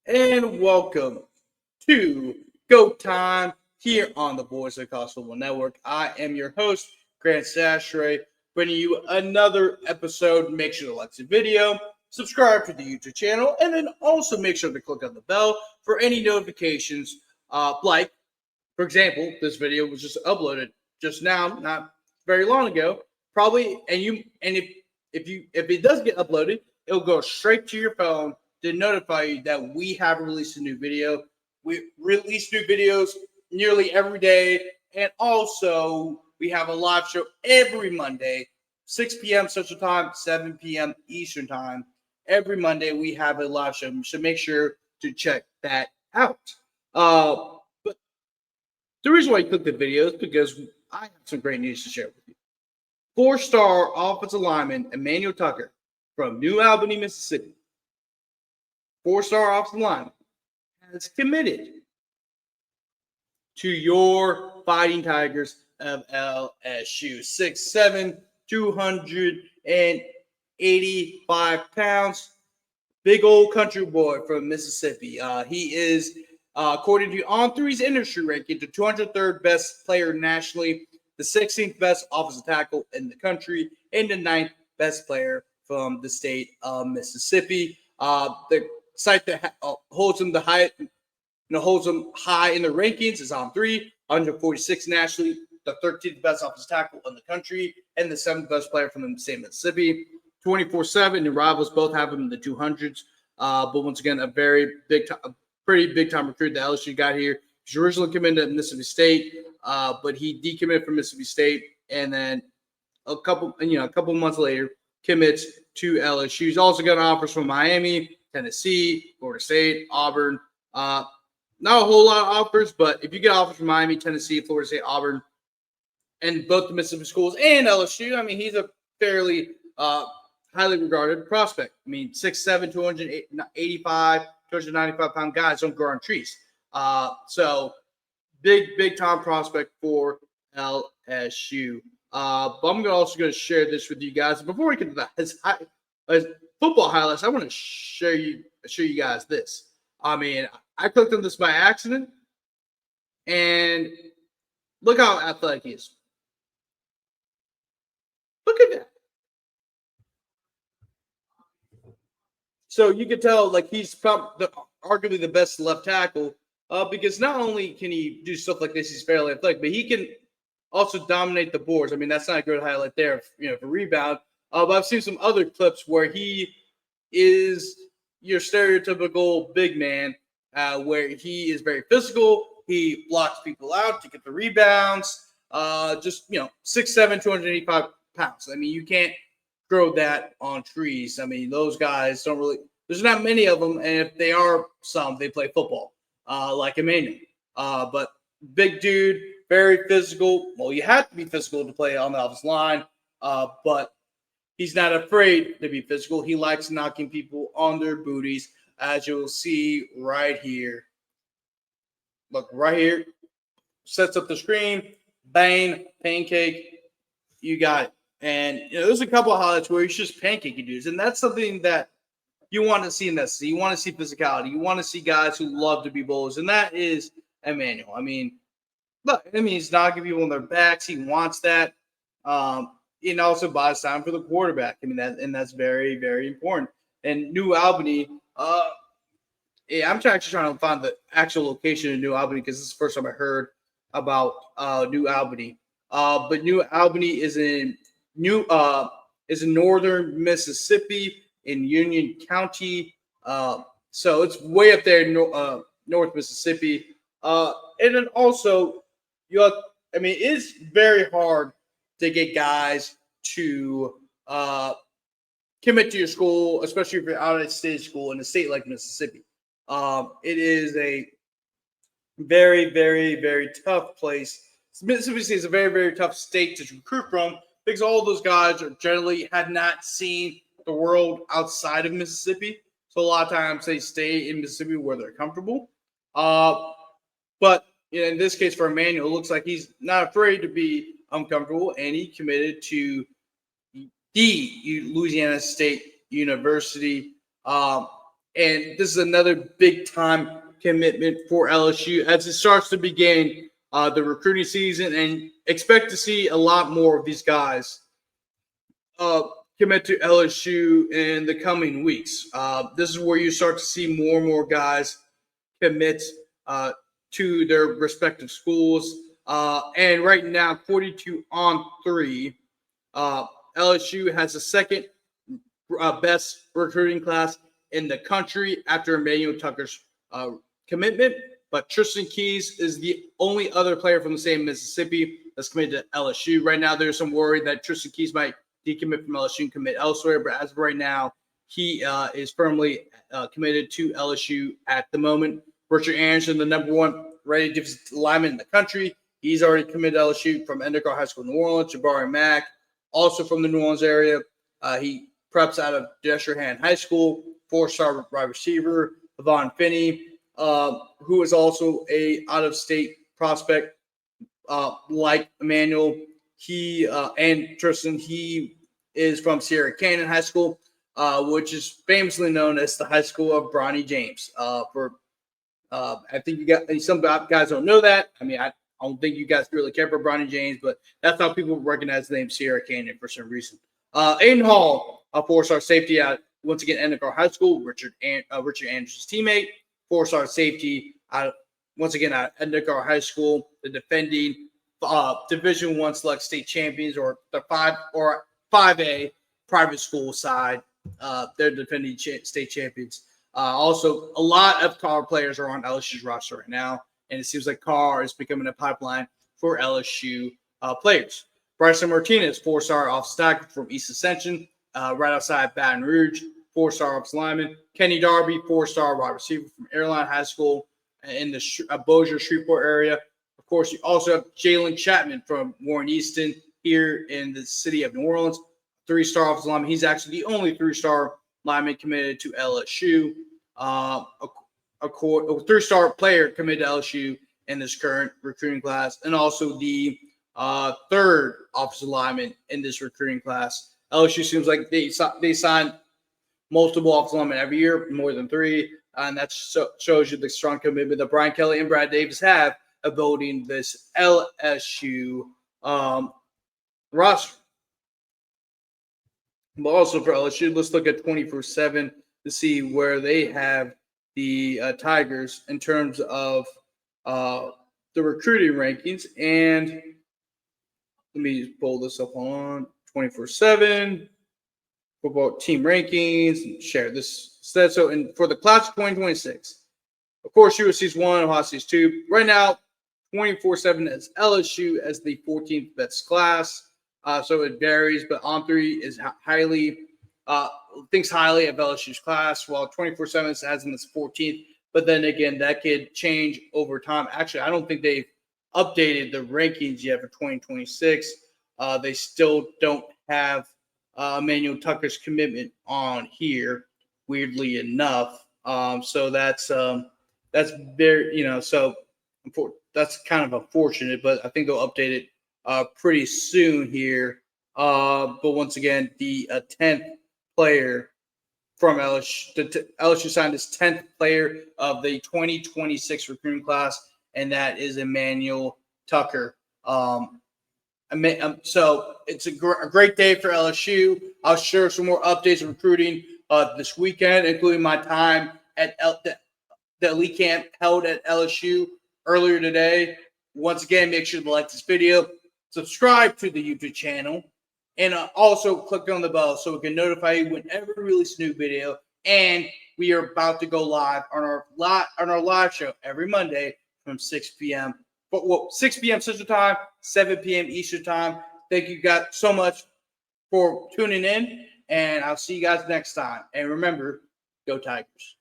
and welcome to Go Time here on the Voice of College Football Network. I am your host, Grant Sashray, bringing you another episode. Make sure to like the video, subscribe to the YouTube channel, and then also make sure to click on the bell for any notifications. Like, for example, this video was just uploaded just now, not very long ago. Probably, if it does get uploaded, it'll go straight to your phone to notify you that we have released a new video. We release new videos nearly every day, and also we have a live show every Monday, 6 p.m. Central Time, 7 p.m. Eastern Time. Every Monday we have a live show, so make sure to check that out. But the reason why I clicked the video is because I have some great news to share with you. Four-star offensive lineman Emanuel Tucker from New Albany, Mississippi. Four-star offensive lineman has committed to your Fighting Tigers of LSU. 6'7", 285 pounds. Big old country boy from Mississippi. He is, according to On3's industry ranking, the 203rd best player nationally, the 16th best offensive tackle in the country, and the 9th best player from the state of Mississippi. The site that holds him high in the rankings is On3, 146 nationally, the 13th best offensive tackle in the country, and the 7th best player from the state of Mississippi. 24/7, the rivals both have him in the 200s. But once again, a pretty big time recruit that LSU got here. He's originally committed to Mississippi State, but he decommitted from Mississippi State, and then a couple months later commits to LSU. He's also got offers from Miami, Tennessee, Florida State, Auburn. Not a whole lot of offers, but if you get offers from Miami, Tennessee, Florida State, Auburn, and both the Mississippi schools and LSU, I mean, he's a fairly highly regarded prospect. I mean, 6'7", 285, 295-pound guys don't grow on trees. So big time prospect for LSU. But I'm also going to share this with you guys. Before we get to his football highlights, I want to show you guys this. I mean, I clicked on this by accident, and look how athletic he is. Look at that. So you can tell, like, he's probably arguably the best left tackle because not only can he do stuff like this, he's fairly athletic, but he can also dominate the boards. I mean, that's not a good highlight there, for rebound. But I've seen some other clips where he is your stereotypical big man, where he is very physical. He blocks people out to get the rebounds. 6'7", 285 pounds. I mean, you can't grow that on trees. I mean, those guys don't really – there's not many of them, and if they are some, they play football, like Emanuel. But big dude, very physical. Well, you have to be physical to play on the offensive line, but he's not afraid to be physical. He likes knocking people on their booties, as you'll see right here. Look, right here. Sets up the screen. Bang, pancake. You got it. And there's a couple of highlights where he's just pancaking dudes, and that's something that you want to see in this. You want to see physicality. You want to see guys who love to be bullies, and that is Emanuel. I mean, he's knocking people on their backs. He wants that. And also buys time for the quarterback. I mean, that's very, very important. And New Albany, I'm actually trying to find the actual location in New Albany because this is the first time I heard about New Albany. But New Albany is in northern Mississippi in Union County. So it's way up there in North Mississippi. And then also, it's very hard to get guys to commit to your school, especially if you're out at state school in a state like Mississippi. It is a very, very, very tough place. Mississippi State is a very, very tough state to recruit from because all those guys had not seen the world outside of Mississippi. So a lot of times they stay in Mississippi where they're comfortable. But in this case for Emanuel, it looks like he's not afraid to be uncomfortable, and he committed to the Louisiana State University. And this is another big time commitment for LSU as it starts to begin the recruiting season, and expect to see a lot more of these guys commit to LSU in the coming weeks. This is where you start to see more and more guys commit to their respective schools. And right now, 42-3. LSU has the second best recruiting class in the country after Emanuel Tucker's commitment. But Tristan Keys is the only other player from the same Mississippi that's committed to LSU. Right now, there's some worry that Tristan Keys might decommit from LSU and commit elsewhere. But as of right now, he is firmly committed to LSU at the moment. Richard Anderson, the number one rated defensive lineman in the country, he's already committed to LSU from Endicott High School, New Orleans. Jabari Mack, also from the New Orleans area. He preps out of Destrehan High School, 4-star wide receiver. Levon Finney, who is also a out-of-state prospect like Emanuel. He and Tristan, he is from Sierra Canyon High School, which is famously known as the high school of Bronny James. I think you got some guys don't know that. I mean, I don't think you guys really care for Bronny James, but that's how people recognize the name Sierra Canyon for some reason. Aiden Hall, a 4-star safety at once again Endicott High School. Richard Anderson's teammate, 4-star safety once again at Endicott High School. The defending Division I select state champions, or the 5A private school side. They're defending state champions. Also, a lot of Carr players are on LSU's roster right now, and it seems like Carr is becoming a pipeline for LSU players. Bryson Martinez, 4-star offensive tackle from East Ascension, right outside Baton Rouge, 4-star offensive lineman. Kenny Darby, 4-star wide receiver from Airline High School in the Bossier Shreveport area. Of course, you also have Jalen Chapman from Warren Easton here in the city of New Orleans, 3-star offensive lineman. He's actually the only 3-star lineman committed to LSU. A 3-star player committed to LSU in this current recruiting class, and also the third offensive lineman in this recruiting class. LSU seems like they sign multiple offensive linemen every year, more than 3, and that shows you the strong commitment that Brian Kelly and Brad Davis have of building this LSU roster. But also for LSU, let's look at 24/7 to see where they have the Tigers in terms of the recruiting rankings. And let me pull this up on 24/7 football team rankings and share this instead. So, for the class of 2026, of course, USC's 1, Ohio State's 2. Right now, 24/7 has LSU as the 14th best class. So it varies, but On3 is thinks highly of LSU's class, while 24/7 has them as 14th. But then again, that could change over time. Actually, I don't think they've updated the rankings yet for 2026. They still don't have Emanuel Tucker's commitment on here, weirdly enough. So that's very, so that's kind of unfortunate, but I think they'll update it pretty soon here. But once again, the 10th player from LSU, LSU signed his 10th player of the 2026 recruiting class, and that is Emanuel Tucker. So it's a great day for LSU. I'll share some more updates of recruiting this weekend, including my time at the elite camp held at LSU earlier today. Once again, make sure to like this video, subscribe to the YouTube channel, and also click on the bell so it can notify you whenever we release a new video. And we are about to go live on our live show every Monday from 6 p.m. 6 p.m. Central Time, 7 p.m. Eastern Time. Thank you guys so much for tuning in, and I'll see you guys next time. And remember, go Tigers.